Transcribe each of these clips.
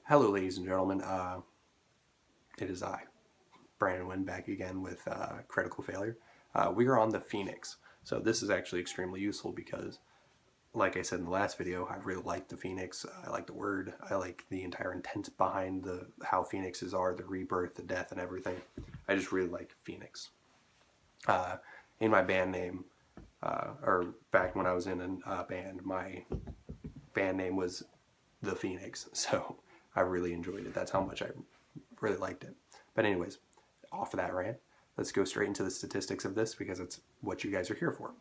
Hello, ladies and gentlemen. It is I, Brandon Wynn, back again with Critical Failure. We are on the Phoenix. So this is actually extremely useful because, like I said in the last video, I really like the Phoenix. I like the word. I like the entire intent behind how Phoenixes are, the rebirth, the death, and everything. I just really like Phoenix. In my band name, or back when I was in a band, my band name was the Phoenix. So I really enjoyed it. That's how much I really liked it. But anyways, off of that rant, let's go straight into the statistics of this because it's what you guys are here for.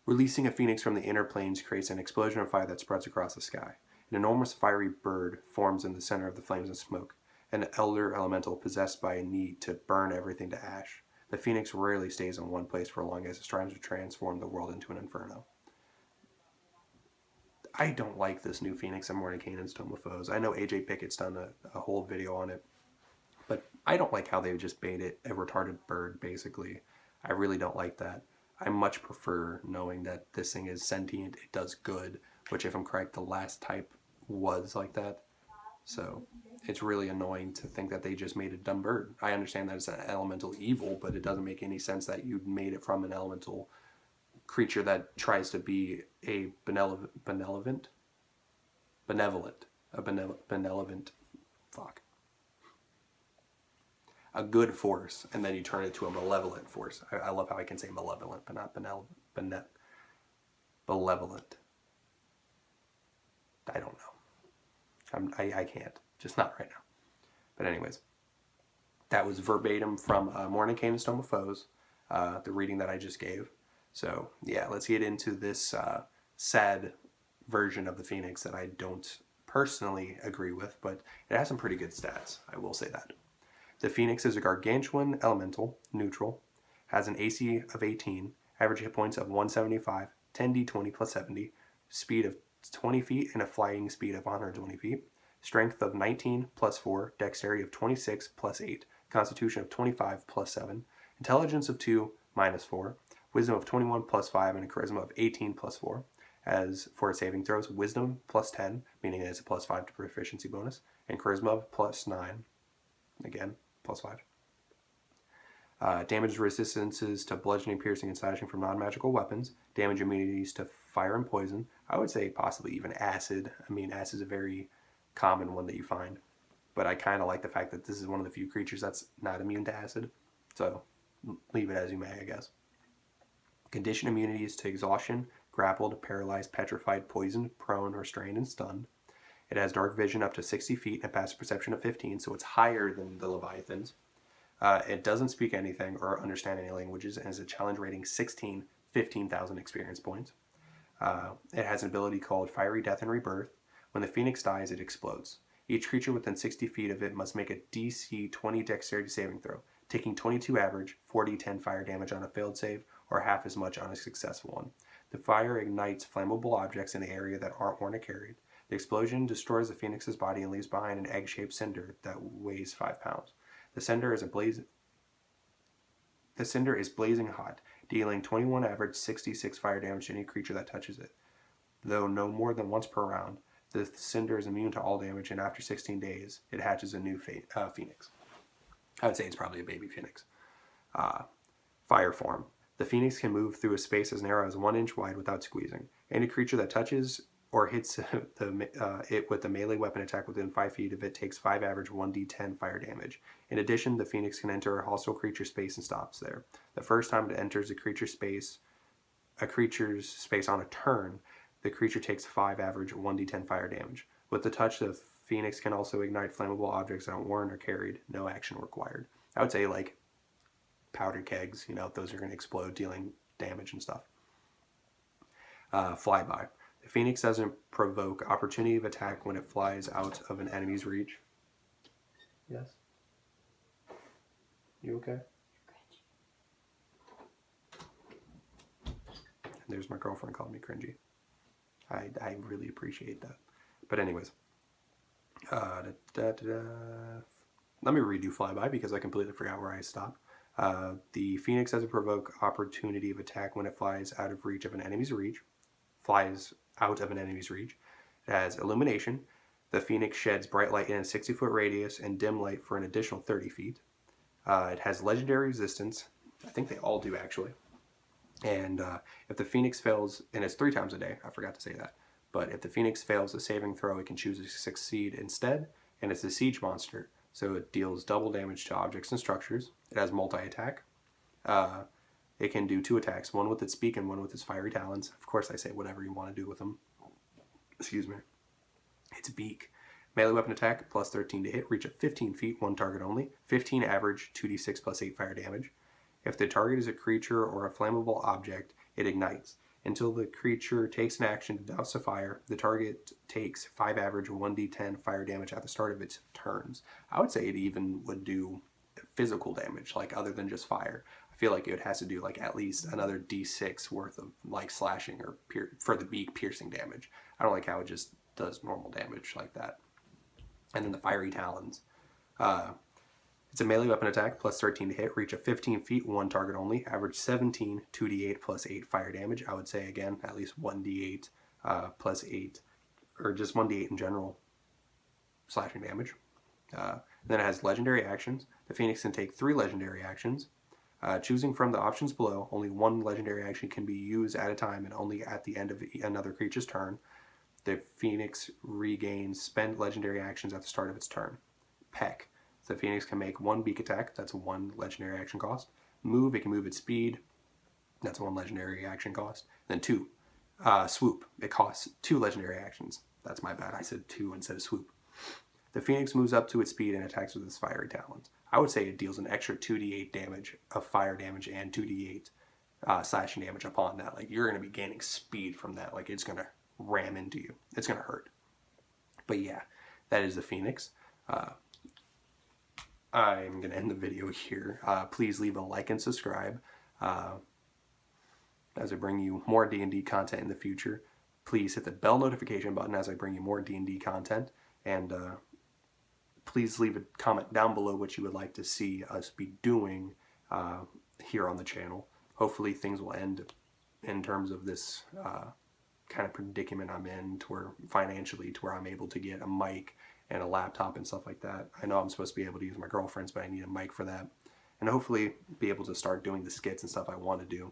Releasing a phoenix from the inner planes creates an explosion of fire that spreads across the sky. An enormous fiery bird forms in the center of the flames and smoke, an elder elemental possessed by a need to burn everything to ash. The phoenix rarely stays in one place for long as it strives to transform the world into an inferno. I don't like this new Phoenix and Mordenkainen's Tome of Foes. I know AJ Pickett's done a whole video on it, but I don't like how they just made it a retarded bird, basically. I really don't like that. I much prefer knowing that this thing is sentient, it does good, which, if I'm correct, the last type was like that. So it's really annoying to think that they just made a dumb bird. I understand that it's an elemental evil, but it doesn't make any sense that you made it from an elemental creature that tries to be a benevolent, fuck, a good force, and then you turn it to a malevolent force. I love how I can say malevolent, but not benevolent. I don't know. I can't. Just not right now. But anyways, that was verbatim from Mordenkainen's Tome of Foes, the reading that I just gave. So yeah, let's get into this sad version of the Phoenix that I don't personally agree with, but it has some pretty good stats. I will say that. The Phoenix is a gargantuan elemental, neutral, has an AC of 18, average hit points of 175, 10d20 plus 70, speed of 20 feet, and a flying speed of 120 feet, strength of 19 plus 4, dexterity of 26 plus 8, constitution of 25 plus 7, intelligence of 2 minus 4, wisdom of 21 plus 5, and a charisma of 18 plus 4. As for its saving throws, wisdom plus 10, meaning it has a plus 5 to proficiency bonus, and charisma of plus 9, again, plus 5. Damage resistances to bludgeoning, piercing, and slashing from non-magical weapons. Damage immunities to fire and poison. I would say possibly even acid. I mean, acid is a very common one that you find. But I kind of like the fact that this is one of the few creatures that's not immune to acid. So leave it as you may, I guess. Condition immunities to exhaustion, grappled, paralyzed, petrified, poisoned, prone, restrained, and stunned. It has dark vision up to 60 feet and a passive perception of 15, so it's higher than the Leviathans. It doesn't speak anything or understand any languages and has a challenge rating 16, 15,000 experience points. It has an ability called Fiery Death and Rebirth. When the Phoenix dies, it explodes. Each creature within 60 feet of it must make a DC 20 dexterity saving throw, taking 22 average, 4d10 fire damage on a failed save, or half as much on a successful one. The fire ignites flammable objects in the area that aren't worn or carried. The explosion destroys the Phoenix's body and leaves behind an egg-shaped cinder that weighs 5 pounds. The cinder is blazing hot, dealing 21 average 66 fire damage to any creature that touches it. Though no more than once per round, the cinder is immune to all damage, and after 16 days, it hatches a new Phoenix. I would say it's probably a baby Phoenix. Fire form. The Phoenix can move through a space as narrow as 1 inch wide without squeezing. Any creature that touches or hits it with a melee weapon attack within 5 feet of it takes 5 average 1d10 fire damage. In addition, the Phoenix can enter a hostile creature space and stops there. The first time it enters a creature's space on a turn, the creature takes 5 average 1d10 fire damage. With the touch, the Phoenix can also ignite flammable objects that aren't worn or carried. No action required. I would say like powder kegs, those are going to explode, dealing damage and stuff. Flyby. The Phoenix doesn't provoke opportunity of attack when it flies out of an enemy's reach. Yes? You okay? And there's my girlfriend calling me cringy. I really appreciate that. But anyways. Let me redo Flyby because I completely forgot where I stopped. The Phoenix doesn't provoke opportunity of attack when it flies out of reach of an enemy's reach. It has illumination. The Phoenix sheds bright light in a 60-foot radius and dim light for an additional 30 feet. It has legendary resistance. I think they all do, actually. And if the Phoenix fails, and it's 3 times a day, I forgot to say that. But if the Phoenix fails a saving throw, it can choose to succeed instead. And it's a siege monster, so it deals double damage to objects and structures. It has multi-attack. It can do 2 attacks, one with its beak and one with its fiery talons. Of course, I say whatever you want to do with them. Excuse me. Its beak. Melee weapon attack, plus 13 to hit, reach of 15 feet, 1 target only. 15 average, 2d6 plus 8 fire damage. If the target is a creature or a flammable object, it ignites. Until the creature takes an action to douse a fire, the target takes 5 average 1d10 fire damage at the start of its turns. I would say it even would do physical damage, like other than just fire. I feel like it has to do like at least another d6 worth of like slashing or for the beak piercing damage. I don't like how it just does normal damage like that. And then the fiery talons. It's a melee weapon attack, plus 13 to hit, reach of 15 feet, 1 target only, average 17, 2d8 plus 8 fire damage. I would say, again, at least 1d8 plus 8, or just 1d8 in general, slashing damage. Then it has legendary actions. The Phoenix can take 3 legendary actions. Choosing from the options below, only 1 legendary action can be used at a time and only at the end of another creature's turn. The Phoenix regains spent legendary actions at the start of its turn. Peck. The Phoenix can make 1 beak attack, that's 1 legendary action cost. Move, it can move its speed, that's 1 legendary action cost. Then 2. Swoop, it costs 2 legendary actions. That's my bad, I said 2 instead of swoop. The Phoenix moves up to its speed and attacks with its fiery talons. I would say it deals an extra 2d8 damage of fire damage and 2d8 slashing damage upon that. Like, you're going to be gaining speed from that. Like, it's going to ram into you. It's going to hurt. But yeah, that is the Phoenix. I'm going to end the video here. Please leave a like and subscribe as I bring you more D&D content in the future. Please hit the bell notification button as I bring you more D&D content. And please leave a comment down below what you would like to see us be doing here on the channel. Hopefully things will end in terms of this kind of predicament I'm in, to where financially, to where I'm able to get a mic and a laptop and stuff like that. I know I'm supposed to be able to use my girlfriend's, but I need a mic for that. And hopefully be able to start doing the skits and stuff I want to do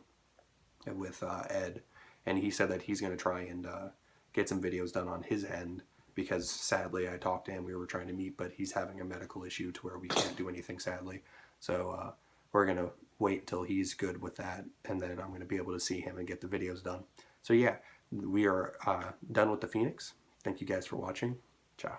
with Ed. And he said that he's going to try and get some videos done on his end, because sadly I talked to him, we were trying to meet, but he's having a medical issue to where we can't do anything, sadly. So we're going to wait till he's good with that, and then I'm going to be able to see him and get the videos done. So yeah, we are done with the Phoenix. Thank you guys for watching. Ciao.